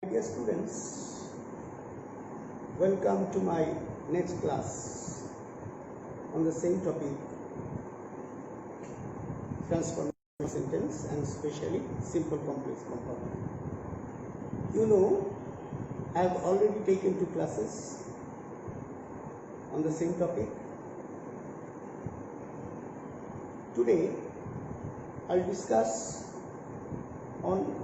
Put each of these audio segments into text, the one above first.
Dear students, welcome to my next class on the same topic, transformation sentence and especially simple complex compound. You know, I have already taken 2 classes on the same topic. Today, I'll discuss on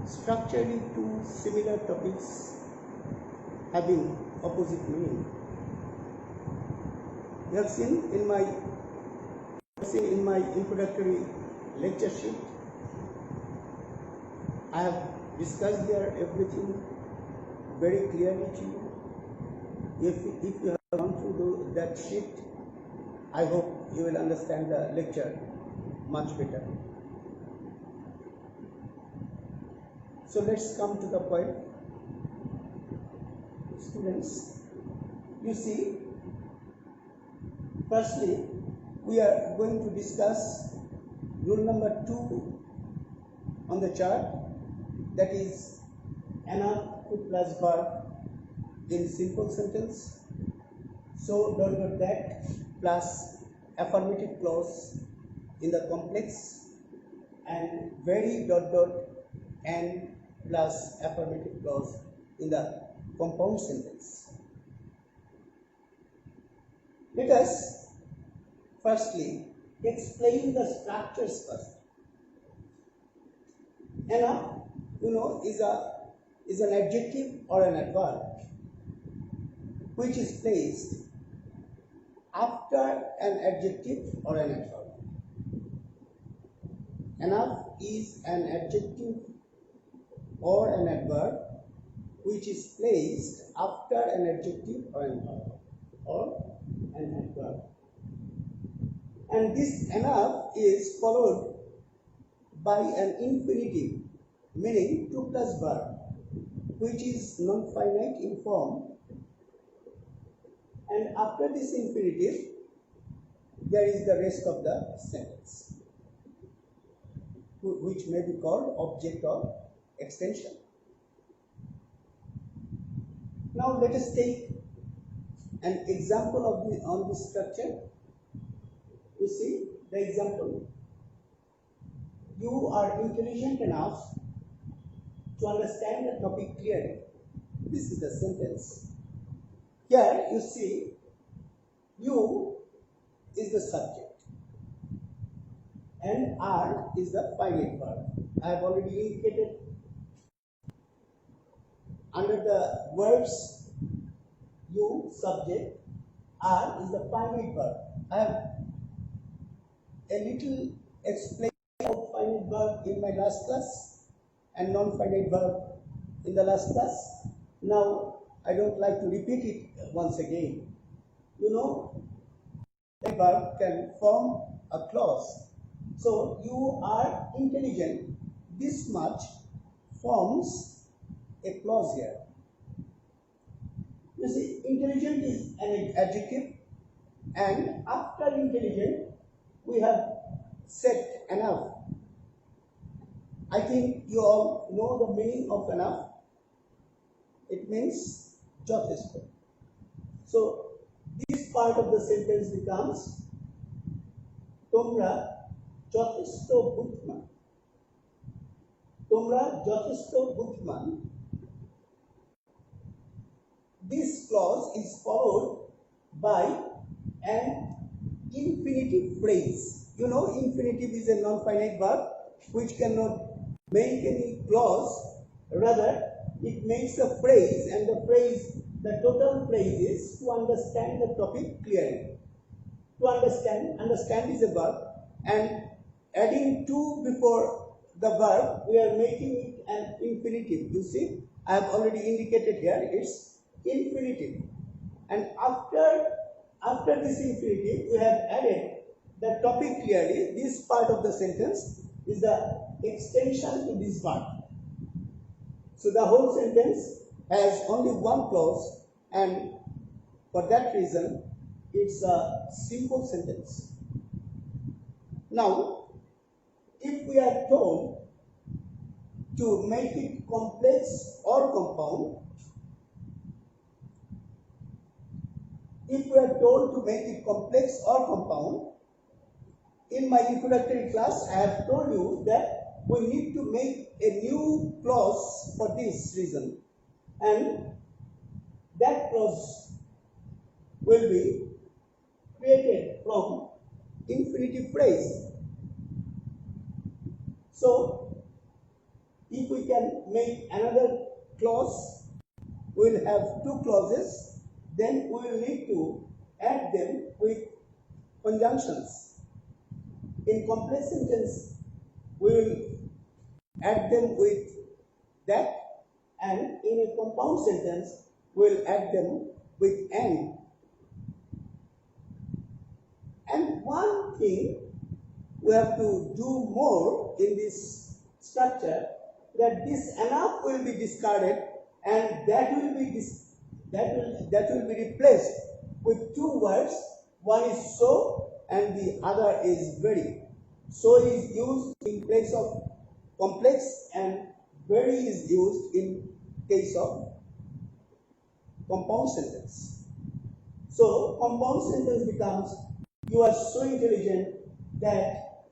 structurally 2 similar topics having opposite meaning. You have seen in my introductory lecture sheet, I have discussed there everything very clearly to you. If you have gone through that sheet, I hope you will understand the lecture much better. So let's come to the point. Students, you see, firstly, we are going to discuss rule number 2 on the chart, that is enough plus verb in simple sentence. So that plus affirmative clause in the complex, and very and plus affirmative clause in the compound sentence. Let us firstly explain the structures first. Enough, is an adjective or an adverb which is placed after an adjective or an adverb. Enough is an adjective or an adverb which is placed after an adjective or an adverb. And this enough is followed by an infinitive, meaning 2 plus verb, which is non-finite in form. And after this infinitive, there is the rest of the sentence, which may be called object or extension. Now let us take an example on this structure. You see the example. You are intelligent enough to understand the topic clearly. This is the sentence. Here you see, you is the subject and are is the finite verb. I have already indicated under the verbs you subject, are is the finite verb. I have a little explained about finite verb in my last class and non-finite verb in the last class. Now I don't like to repeat it once again. You know, a verb can form a clause. So you are intelligent, this much forms a clause here. You see, intelligent is an adjective, and after intelligent we have said enough. I think you all know the meaning of enough. It means যথেষ্ট. So this part of the sentence becomes তোমরা যথেষ্ট বুদ্ধিমান. তোমরা যথেষ্ট বুদ্ধিমান. This clause is followed by an infinitive phrase. You know, infinitive is a non-finite verb which cannot make any clause, rather it makes a phrase, and the total phrase is to understand the topic clearly. To understand is a verb, and adding to before the verb, we are making it an infinitive. You see, I have already indicated here, it's infinitive. And after this infinitive, we have added the topic clearly. This part of the sentence is the extension to this verb. So the whole sentence has only one clause, and for that reason, it's a simple sentence. Now, if we are told to make it complex or compound. If we are told to make it complex or compound, in my introductory class I have told you that we need to make a new clause for this reason, and that clause will be created from infinitive phrase. So if we can make another clause, we will have two clauses, then we will need to add them with conjunctions. In complex sentence, we will add them with that, and in a compound sentence, we will add them with and. And one thing we have to do more in this structure, that this enough will be discarded, and that will be replaced with two words. One is so and the other is very. So is used in place of complex, and very is used in case of compound sentence. So compound sentence becomes, you are so intelligent that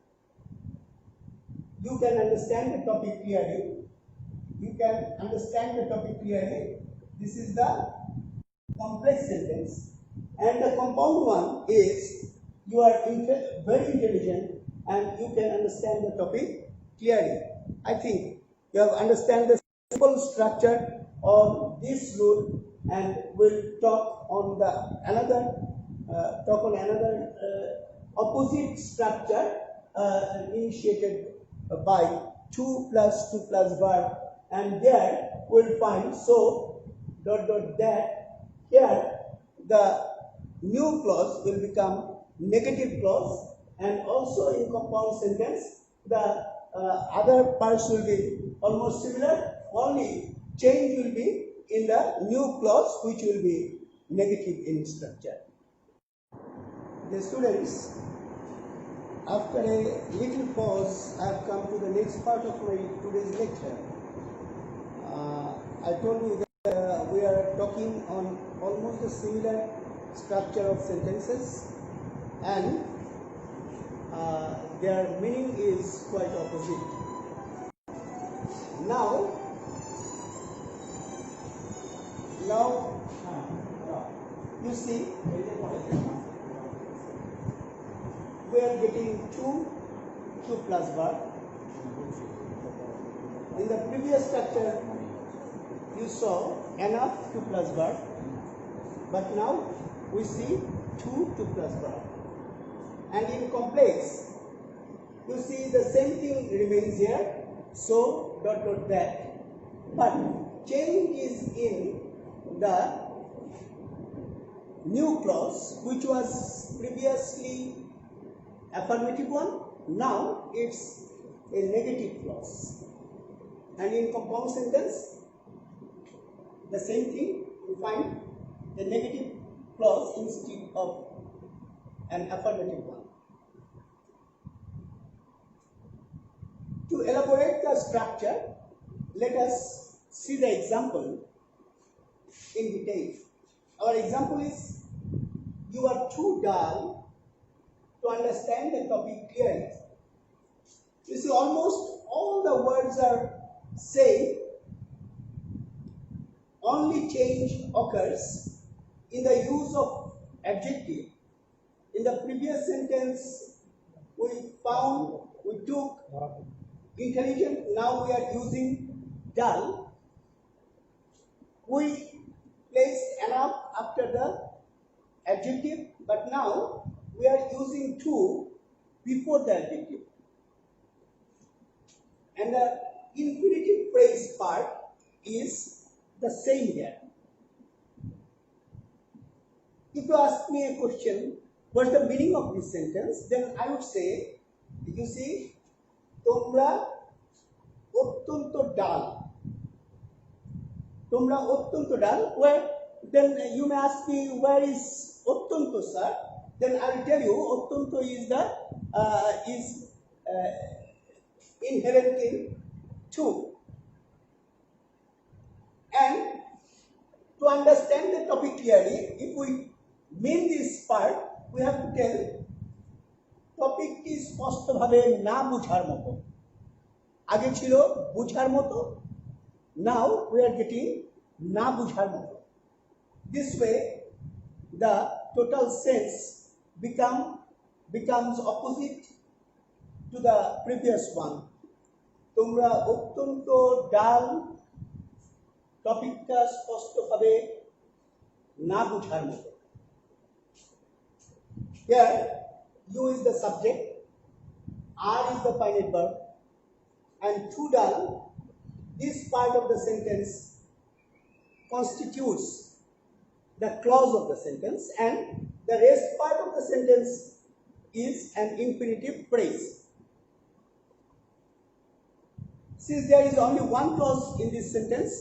you can understand the topic clearly. You can understand the topic clearly. This is the complex sentence. And the compound one is, you are very intelligent and you can understand the topic clearly. I think you have understand the simple structure of this rule, and we'll talk on another opposite structure initiated by 2 plus 2 plus verb, and there we'll find so dot dot that. Here the new clause will become negative clause, and also in compound sentence the other parts will be almost similar, only change will be in the new clause, which will be negative in structure. The students, after a little pause, I have come to the next part of my today's lecture. I told you that we are talking on almost a similar structure of sentences, and their meaning is quite opposite. Now you see, we are getting 2 plus verb. In the previous structure, you saw enough 2 plus verb, but now we see 2 plus verb. And in complex, you see the same thing remains here, so dot dot that. But change is in the new clause, which was previously affirmative one, now it's a negative clause. And in compound sentence, the same thing, you find the negative clause instead of an affirmative one. To elaborate the structure, let us see the example in detail. Our example is, you are too dull to understand the topic clearly. You see, almost all the words are same, only change occurs in the use of adjective. In the previous sentence, we took intelligent, now we are using dull. We place enough after the adjective, but now we are using to before the adjective. And the infinitive phrase part is the same here. If you ask me a question, what's the meaning of this sentence, then I would say, you see, Tomra ottonto dal. Tomra ottonto dal. Where then you may ask me, where is ottonto, sir? Then I will tell you, ottonto is inherent in 2. understand the topic clearly, if we mean this part, we have to tell topic is স্পষ্টভাবে না বুঝার মতো। আগে ছিল বুঝার মতো, now we are getting না বুঝার মতো। This way the total sense becomes opposite to the previous one. তোমরা অত্যন্ত ডাল টপিকটা স্পষ্টভাবে না বুঝার মতো। Here you is the subject, are is the finite verb, and to dull, this part of the sentence constitutes the clause of the sentence, and the rest part of the sentence is an infinitive phrase. Since there is only one clause in this sentence,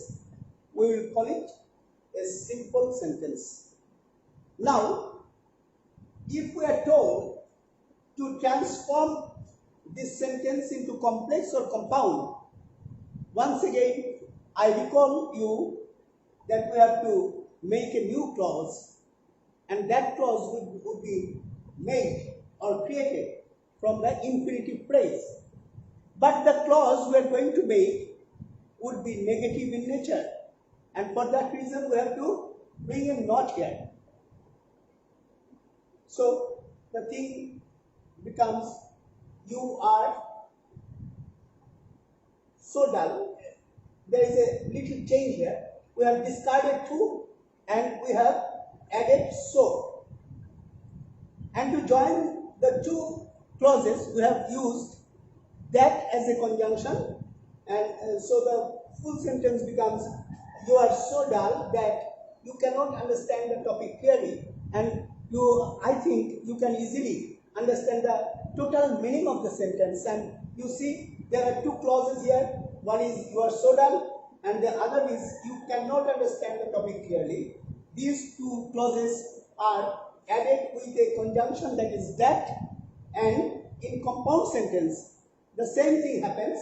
we will call it a simple sentence. Now, if we are told to transform this sentence into complex or compound, once again I recall you that we have to make a new clause, and that clause would be made or created from the infinitive phrase. But the clause we are going to make would be negative in nature, and for that reason we have to bring a not here. So the thing becomes, you are so dull. There is a little change here. We have discarded to and we have added so. And to join the two clauses, we have used that as a conjunction, and so the full sentence becomes, you are so dull that you cannot understand the topic clearly, and I think you can easily understand the total meaning of the sentence. And you see there are two clauses here. One is you are so dull, and the other is you cannot understand the topic clearly. These two clauses are added with a conjunction, that is that, and in compound sentence the same thing happens.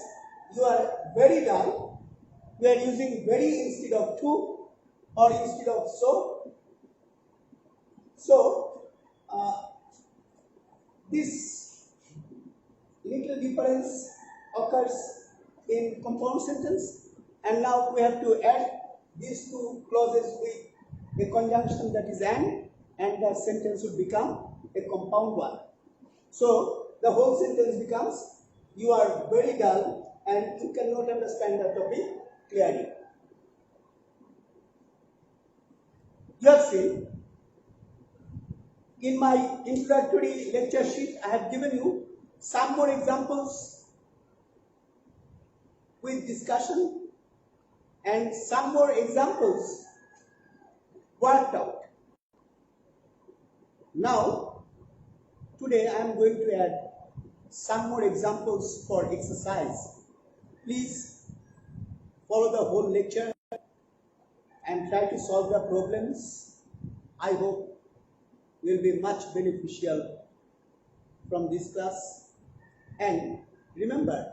You are very dull, we are using very instead of to or instead of so. So this little difference occurs in compound sentence, and now we have to add these two clauses with a conjunction, that is and the sentence would become a compound one. So the whole sentence becomes, you are very dull and you cannot understand the topic clearly. You have seen in my introductory lecture sheet, I have given you some more examples with discussion and some more examples worked out. Now, today I am going to add some more examples for exercise. Please follow the whole lecture and try to solve the problems. I hope will be much beneficial from this class. And remember,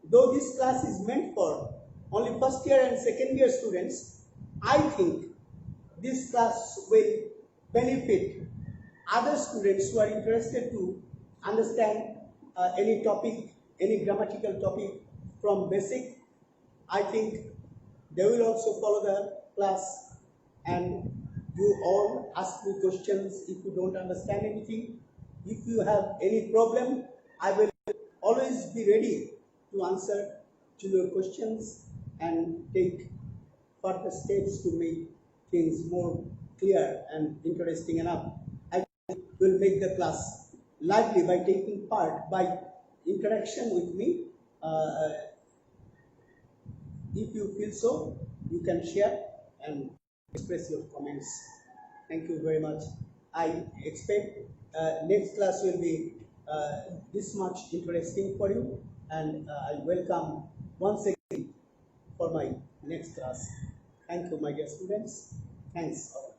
though this class is meant for only first year and second year students, I think this class will benefit other students who are interested to understand any topic, any grammatical topic from basic. I think they will also follow the class, and you all ask me questions if you don't understand anything. If you have any problem, I will always be ready to answer to your questions and take further steps to make things more clear and interesting enough. I will make the class lively by taking part by interaction with me. If you feel so, you can share and express your comments. Thank you very much. I expect next class will be this much interesting for you, and I welcome once again for my next class. Thank you, my dear students. Thanks all.